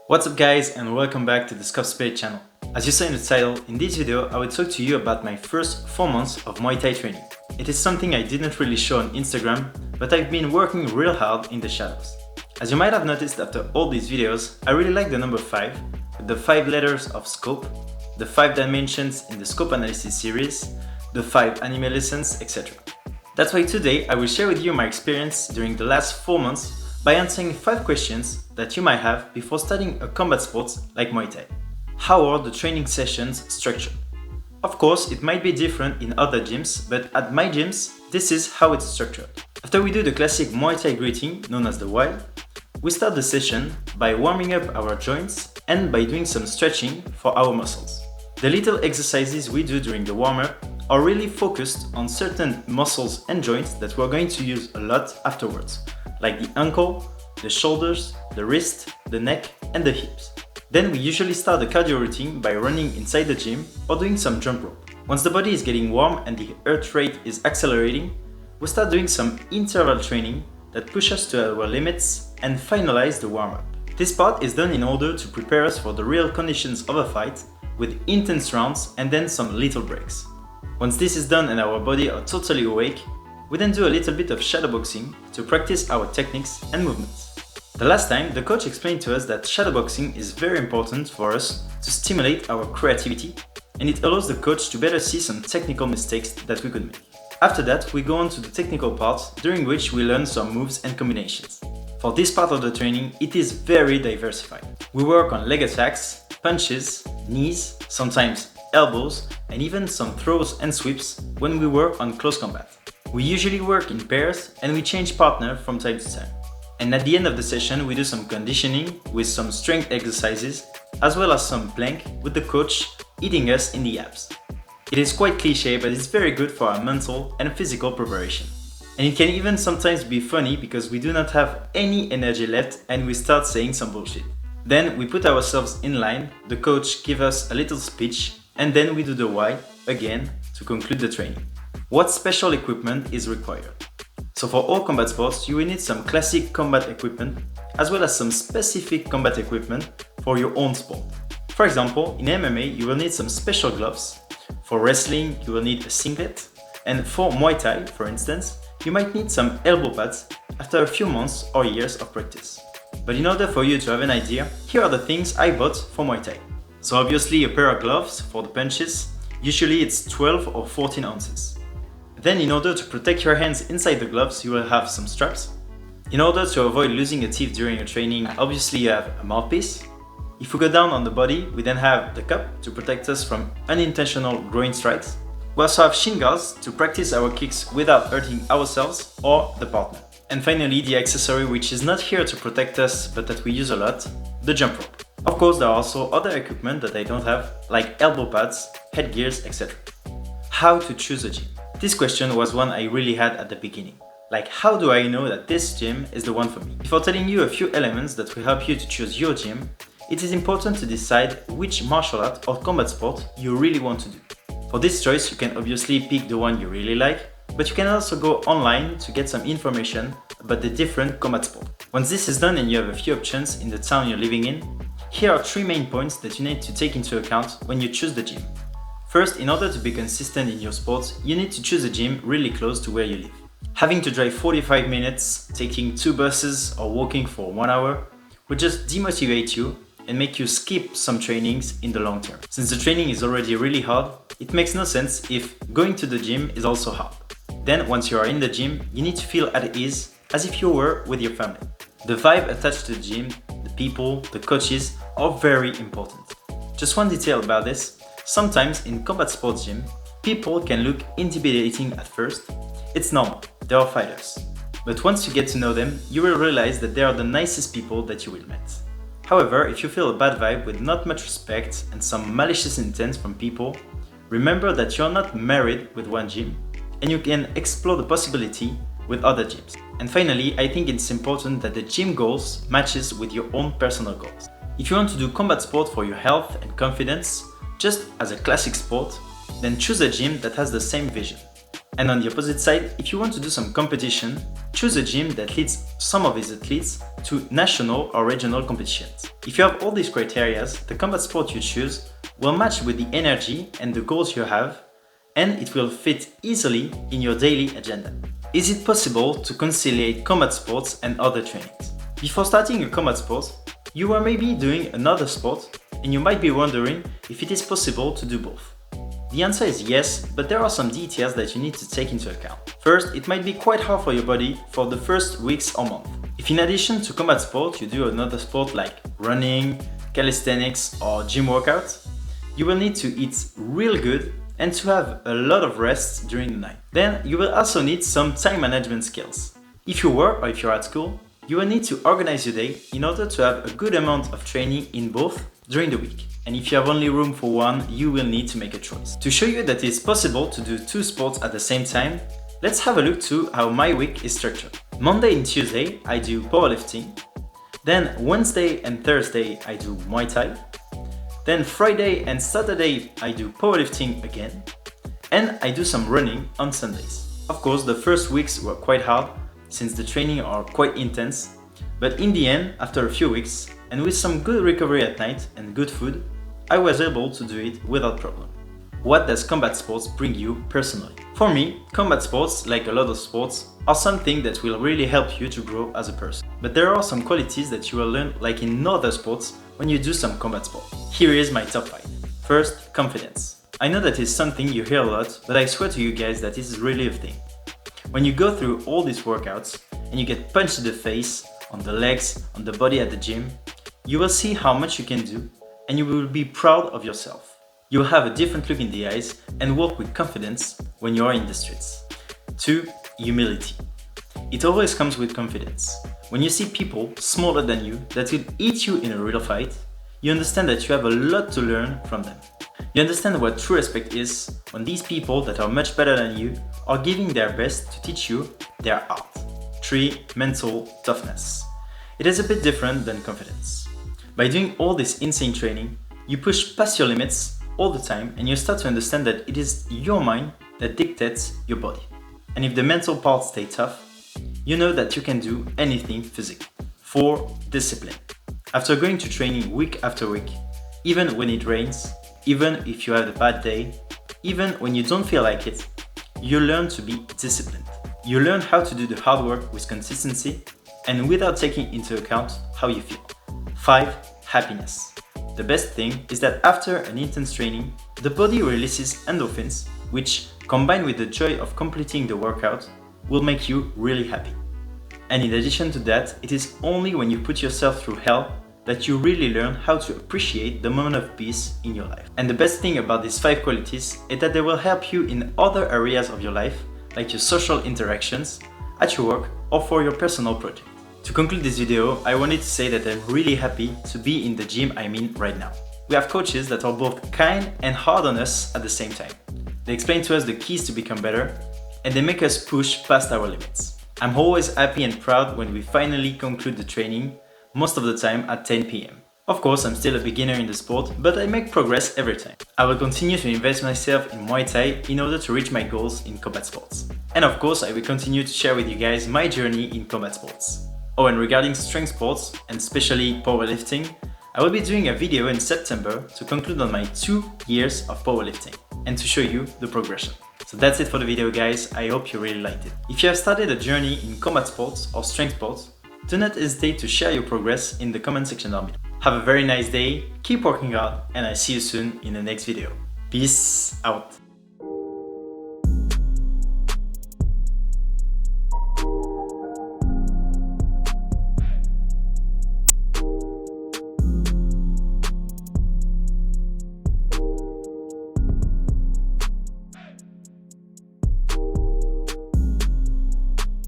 What's up guys, and welcome back to the Scope Spirit channel. As you saw in the title, in this video I will talk to you about my first 4 months of Muay Thai training. It is something I didn't really show on Instagram, but I've been working real hard in the shadows. As you might have noticed after all these videos, I really like the number 5, with the 5 letters of scope, the 5 dimensions in the scope analysis series, the 5 anime lessons, etc. That's why today I will share with you my experience during the last 4 months by answering 5 questions that you might have before starting a combat sport like Muay Thai. How are the training sessions structured? Of course, it might be different in other gyms, but at my gyms, this is how it's structured. After we do the classic Muay Thai greeting, known as the Y, we start the session by warming up our joints and by doing some stretching for our muscles. The little exercises we do during the warm-up are really focused on certain muscles and joints that we're going to use a lot afterwards, like the ankle, the shoulders, the wrist, the neck, and the hips. Then we usually start the cardio routine by running inside the gym or doing some jump rope. Once the body is getting warm and the heart rate is accelerating, we start doing some interval training that push us to our limits and finalize the warm-up. This part is done in order to prepare us for the real conditions of a fight with intense rounds and then some little breaks. Once this is done and our body are totally awake, we then do a little bit of shadowboxing to practice our techniques and movements. The last time, the coach explained to us that shadowboxing is very important for us to stimulate our creativity, and it allows the coach to better see some technical mistakes that we could make. After that, we go on to the technical part, during which we learn some moves and combinations. For this part of the training, it is very diversified. We work on leg attacks, punches, knees, sometimes elbows, and even some throws and sweeps when we work on close combat. We usually work in pairs and we change partner from time to time. And at the end of the session, we do some conditioning with some strength exercises, as well as some plank with the coach hitting us in the abs. It is quite cliche, but it's very good for our mental and physical preparation. And it can even sometimes be funny because we do not have any energy left and we start saying some bullshit. Then we put ourselves in line, the coach gives us a little speech, and then we do the Y again to conclude the training. What special equipment is required? So for all combat sports, you will need some classic combat equipment as well as some specific combat equipment for your own sport. For example, in MMA, you will need some special gloves. For wrestling, you will need a singlet. And for Muay Thai, for instance, you might need some elbow pads after a few months or years of practice. But in order for you to have an idea, here are the things I bought for Muay Thai. So obviously a pair of gloves for the punches, usually it's 12 or 14 ounces. Then in order to protect your hands inside the gloves, you will have some straps. In order to avoid losing a teeth during a training, obviously you have a mouthpiece. If we go down on the body, we then have the cup to protect us from unintentional groin strikes. We also have shin guards to practice our kicks without hurting ourselves or the partner. And finally, the accessory which is not here to protect us but that we use a lot, the jump rope. Of course, there are also other equipment that I don't have, like elbow pads, headgears, etc. How to choose a gym? This question was one I really had at the beginning. Like, how do I know that this gym is the one for me? Before telling you a few elements that will help you to choose your gym, it is important to decide which martial art or combat sport you really want to do. For this choice, you can obviously pick the one you really like, but you can also go online to get some information about the different combat sports. Once this is done and you have a few options in the town you're living in, here are 3 main points that you need to take into account when you choose the gym. First, in order to be consistent in your sport, you need to choose a gym really close to where you live. Having to drive 45 minutes, taking 2 buses or walking for 1 hour would just demotivate you and make you skip some trainings in the long term. Since the training is already really hard, it makes no sense if going to the gym is also hard. Then once you are in the gym, you need to feel at ease as if you were with your family. The vibe attached to the gym, the people, the coaches are very important. Just one detail about this. Sometimes in combat sports gym, people can look intimidating at first. It's normal, they are fighters. But once you get to know them, you will realize that they are the nicest people that you will meet. However, if you feel a bad vibe with not much respect and some malicious intent from people, remember that you're not married with one gym and you can explore the possibility with other gyms. And finally, I think it's important that the gym goals matches with your own personal goals. If you want to do combat sport for your health and confidence, just as a classic sport, then choose a gym that has the same vision. And on the opposite side, if you want to do some competition, choose a gym that leads some of its athletes to national or regional competitions. If you have all these criteria, the combat sport you choose will match with the energy and the goals you have, and it will fit easily in your daily agenda. Is it possible to conciliate combat sports and other trainings? Before starting a combat sport, you are maybe doing another sport, and you might be wondering if it is possible to do both. The answer is yes, but there are some details that you need to take into account. First, it might be quite hard for your body for the first weeks or month. If in addition to combat sport you do another sport like running, calisthenics or gym workouts, you will need to eat real good and to have a lot of rest during the night. Then you will also need some time management skills. If you work or if you're at school, you will need to organize your day in order to have a good amount of training in both during the week. And if you have only room for one, you will need to make a choice. To show you that it's possible to do two sports at the same time, let's have a look to how my week is structured. Monday and Tuesday, I do powerlifting. Then Wednesday and Thursday, I do Muay Thai. Then Friday and Saturday, I do powerlifting again. And I do some running on Sundays. Of course, the first weeks were quite hard, since the training are quite intense. But in the end, after a few weeks, and with some good recovery at night and good food, I was able to do it without problem. What does combat sports bring you personally? For me, combat sports, like a lot of sports, are something that will really help you to grow as a person. But there are some qualities that you will learn like in other sports when you do some combat sport. Here is my top 5. First, confidence. I know that is something you hear a lot, but I swear to you guys that this is really a thing. When you go through all these workouts and you get punched in the face, on the legs, on the body at the gym, you will see how much you can do and you will be proud of yourself. You will have a different look in the eyes and walk with confidence when you are in the streets. 2. Humility. It always comes with confidence. When you see people smaller than you that will eat you in a real fight, you understand that you have a lot to learn from them. You understand what true respect is when these people that are much better than you are giving their best to teach you their art. 3. Mental toughness. It is a bit different than confidence. By doing all this insane training, you push past your limits all the time and you start to understand that it is your mind that dictates your body. And if the mental part stays tough, you know that you can do anything physically. 4. Discipline. After going to training week after week, even when it rains, even if you have a bad day, even when you don't feel like it, you learn to be disciplined. You learn how to do the hard work with consistency and without taking into account how you feel. 5. Happiness. The best thing is that after an intense training, the body releases endorphins, which, combined with the joy of completing the workout, will make you really happy. And in addition to that, it is only when you put yourself through hell that you really learn how to appreciate the moment of peace in your life. And the best thing about these 5 qualities is that they will help you in other areas of your life, like your social interactions, at your work, or for your personal project. To conclude this video, I wanted to say that I'm really happy to be in the gym I'm in right now. We have coaches that are both kind and hard on us at the same time. They explain to us the keys to become better, and they make us push past our limits. I'm always happy and proud when we finally conclude the training, most of the time at 10 PM. Of course, I'm still a beginner in the sport, but I make progress every time. I will continue to invest myself in Muay Thai in order to reach my goals in combat sports. And of course, I will continue to share with you guys my journey in combat sports. Oh, and regarding strength sports, and especially powerlifting, I will be doing a video in September to conclude on my 2 years of powerlifting and to show you the progression. So that's it for the video, guys. I hope you really liked it. If you have started a journey in combat sports or strength sports, do not hesitate to share your progress in the comment section down below. Have a very nice day, keep working hard, and I'll see you soon in the next video. Peace out.